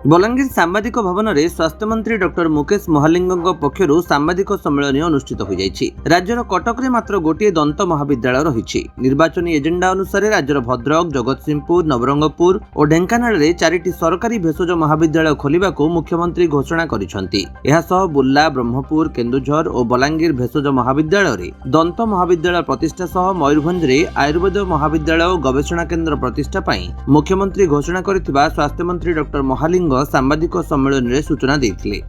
बलांगीर सांबादिक भवन में स्वास्थ्य मंत्री डॉक्टर मुकेश महालिंग पक्षर सांबादिक सम्मेलन अनुष्ठित हो जाइछि। राज्यर कटक में मात्र गोटे दंत महाविद्यालय रही। निर्वाचन एजेंडा अनुसार राज्यर भद्रक, जगतसिंहपुर, नवरंगपुर और ढेंकानाल में 4टी सरकारी भेषज महाविद्यालय खोलने को मुख्यमंत्री घोषणा करिसेंति। बुर्ला, ब्रह्मपुर, केन्दुझर और बलांगीर भेषज महाविद्यालय में दंत महाविद्यालय प्रतिष्ठा सह मयूरभंज में आयुर्वेद महाविद्यालय और गवेषणा केन्द्र प्रतिष्ठा पई मुख्यमंत्री घोषणा करथिबा स्वास्थ्य मंत्री डॉक्टर महालिंग सांबादिक सम्मेलन में सूचना देते।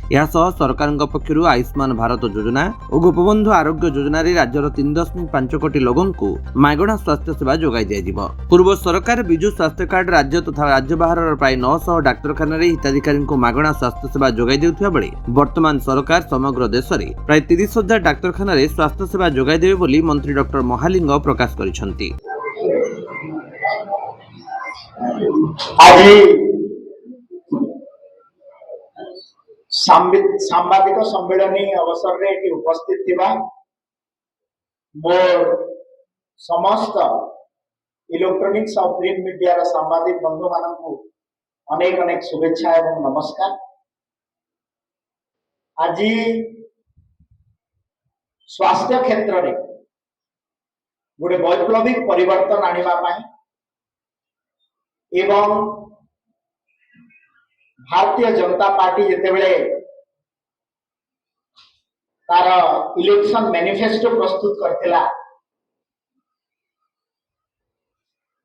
सरकार पक्षर आयुष्मान भारत योजना और गोपबंधु आरोग्य योजना राज्यर 3.5 कोटी लोगों को मागणा स्वास्थ्य सेवा जोगाई दिया। पूर्व सरकार विजु स्वास्थ्य कार्ड राज्य तथा राज्य बाहर प्राय 900 डाक्तखाना हिताधिकारी को मागणा स्वास्थ्य सेवा जोगाई देउथिबा बेले वर्तमान सरकार समग्र देश में प्राय 30,000 डाक्तखाना स्वास्थ्य सेवा जोगाई देबे बोली मंत्री डॉक्टर महालिंग प्रकाश करिसेंति। सांबादिक सम्मेलन अवसर में उपस्थित थिबा मोर समस्त इलेक्ट्रोनिक्स और प्रिंट मीडिया सांबादिक बंधु मानू अनेक अनेक शुभेच्छा एवं नमस्कार। आज स्वास्थ्य क्षेत्र में गोटे वैप्लविक परिवर्तन आने एवं भारतीय जनता पार्टी जितेबले तार इलेक्शन मैनिफेस्टो प्रस्तुत करथिला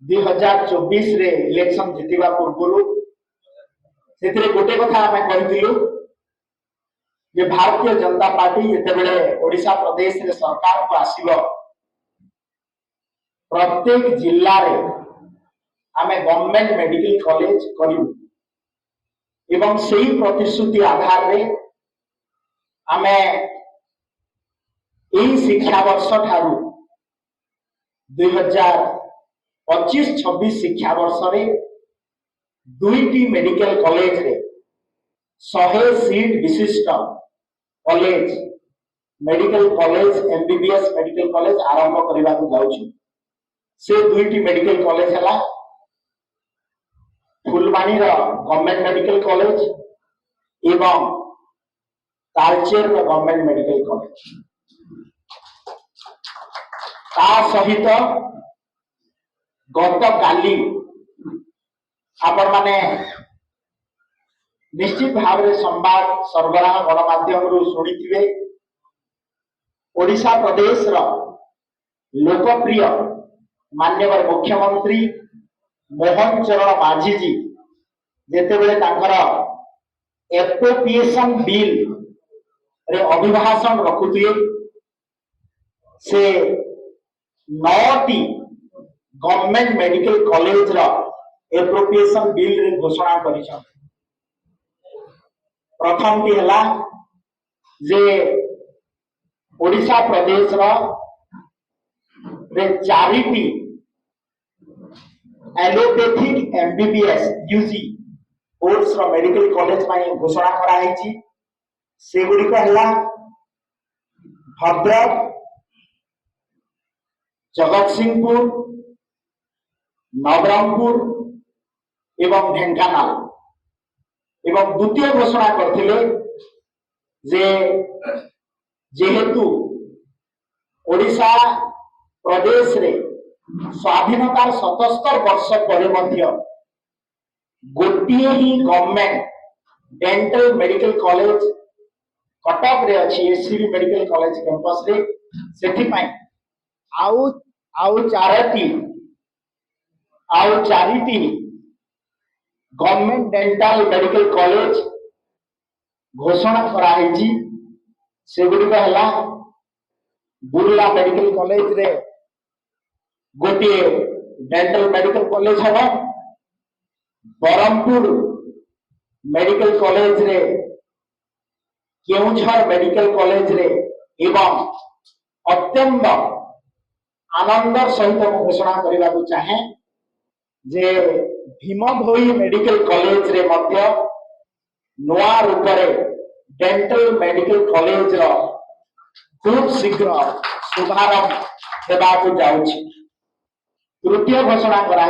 2024 रे इलेक्शन जितिबा पूर्व से गोटे कथा आम कहलु जे भारतीय जनता पार्टी जितेबले ओडिशा प्रदेश रे सरकार को आसीबो प्रत्येक जिल्ला रे आमे गवर्नमेंट मेडिकल कॉलेज करिबु एवं सही प्रतिश्रुति आधार रे आमे एही शिक्षा वर्ष ठारू 2025-26 शिक्षा वर्ष रे 2टी मेडिकल कॉलेज रे 100 सीट विशिष्ट college medical college MBBS medical college आरंभ करबा को जाउछु। से 2टी मेडिकल कॉलेज हला फुलवाणी गवर्नमेंट मेडिकल कॉलेज एवं तालचेर गवर्नमेंट मेडिकल कॉलेज ता सहित गत काली आपण माने निश्चित भाव में संवाद सरबराह गणमाध्यम शुणी ओडिशा प्रदेश लोकप्रिय माननीय मुख्यमंत्री मोहन चरण माझी जी जेतेबेले तांकर एप्रोप्रिएशन बिल रे अभिभाषण रखुथिए से 9टी गवर्नमेंट मेडिकल कॉलेज रा एप्रोप्रिएशन बिल रे घोषणा करिछन। प्रथम टी हला जे ओडिशा प्रदेश रा रे 4टी एलोपैथिक एमबीबीएस यूजी कोर्स रो मेडिकल कॉलेज में घोषणा करा हैछि। से गुडी को हला भद्रक, जगतसिंहपुर, नवरंगपुर एवं ढेंकानाल एवं द्वितीय घोषणा करथिले जे जेहेतु ओडिशा प्रदेश रे स्वाधीनतार 77 वर्ष पर गोटे ही government dental medical college Cuttack रे अछि एससीबी मेडिकल कॉलेज कैंपस रे सेठी पई आउ 4टी गवर्नमेंट डेंटल मेडिकल कॉलेज घोषणा करा हैछि। से गुडी का हला बुर्ला मेडिकल कॉलेज रे गोटे डेंटल मेडिकल कॉलेज है, बरहमपुर मेडिकल कॉलेज रे केउझर मेडिकल कॉलेज रे एवं अत्यंत आनंदर सहित घोषणा करने को चाहे जे भीमभोई मेडिकल कॉलेज रे मध्य नवा रूप रे डेंटल मेडिकल कॉलेज रो खूब शीघ्र शुभारंभ हेबा को जाउछि। तृतीय घोषणा करा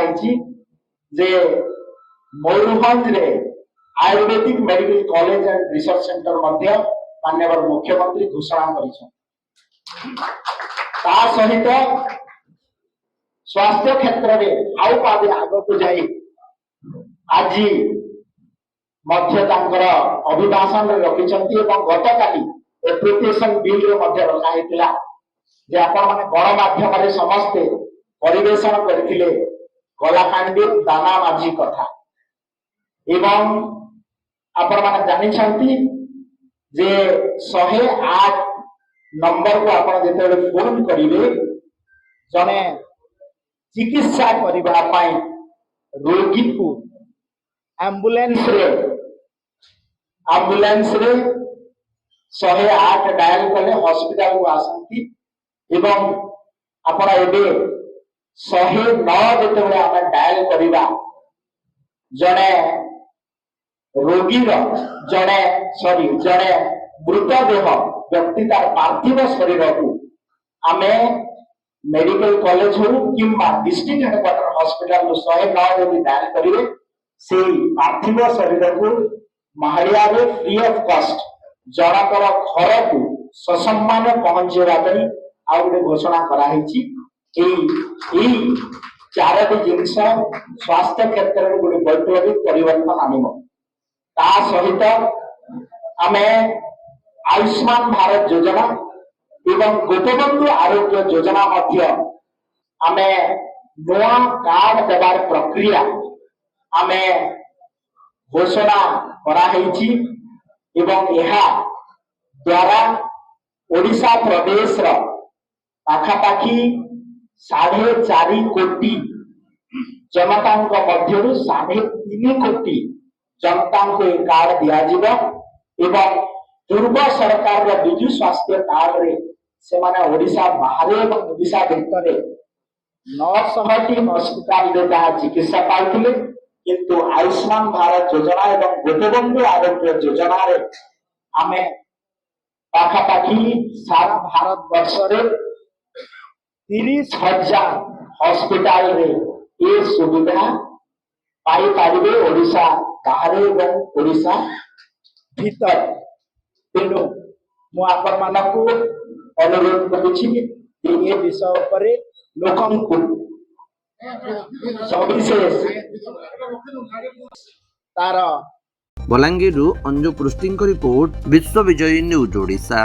जे मयूरभंज रे ayurvedic medical college and research centre मध्य माननीय मुख्यमंत्री घोषणा करिछन। ता सहित स्वास्थ्य क्षेत्र में आउ पादे आगक जाई आज मध्य तांकर अभिभाषण रखिछंती एवं गतकाली एप्लिकेशन बिल रे मध्य रखा हेतिला जे आपण माने गणमाध्यम रे समस्ते परिवेशन करथिले कलाकांडी दाना माझी कथा एवं आपण माने जानिछंती जे 108 नंबर को आपण जेते फोन करिवे जने चिकित्सा करिबा पाई रोगी को एम्बुलेंस रे 108 डायल कले हॉस्पिटल को आसंती एवं आपण एबे 109 जेते आमे डायल करिबा जने रोगीर जने मृतदेह व्यक्ति तार पार्थिव शरीर को आमे मेडिकल कॉलेज हो किंबा डिस्ट्रिक्ट हेडक्वार्टर हॉस्पिटल 109 यदि डायल करिवे से पार्थिव शरीर को महाड़िया रे फ्री ऑफ कॉस्ट जणकर घर को ससम्मान पहुंचेबा पई आ गोटे घोषणा करा हिची एई चारोटी जिनिस स्वास्थ्य क्षेत्र में गोटे वैप्लविक परिवर्तन आनिब ता सहित आमे आयुष्मान भारत योजना एवं गोपबंधु आरोग्य योजना मध्य आमे नया कार्ड देवार प्रक्रिया आमे घोषणा करा हिची एवं यह द्वारा ओडिशा प्रदेश रो पाखापाखी 4.5 कोटी जनता मध्य 3.5 कोटी जनता को एक कार्ड दिया एवं पूर्व सरकार रो बिजु स्वास्थ्य कार्ड रे से माने ओडिशा बाहर एवं ओडिशा भीतर 900 हॉस्पिटल रे चिकित्सा पाउथिले किंतु आयुष्मान भारत योजना एवं गोपबंधु आरोग्य योजना रे आमे पाखापाखी सारा भारत वर्ष रे 30,000 हॉस्पिटल रे ये सुविधा पाई पारिबे ओडिशा बाहर एवं ओडिशा भीतर तेणु मु आपण मानकु अनुरोध करूछि जे ये विषय पर लोकंकु सविशेष तार बलांगीरु अंजु पृष्टिंक रिपोर्ट विश्व विजयी न्यूज ओडिशा।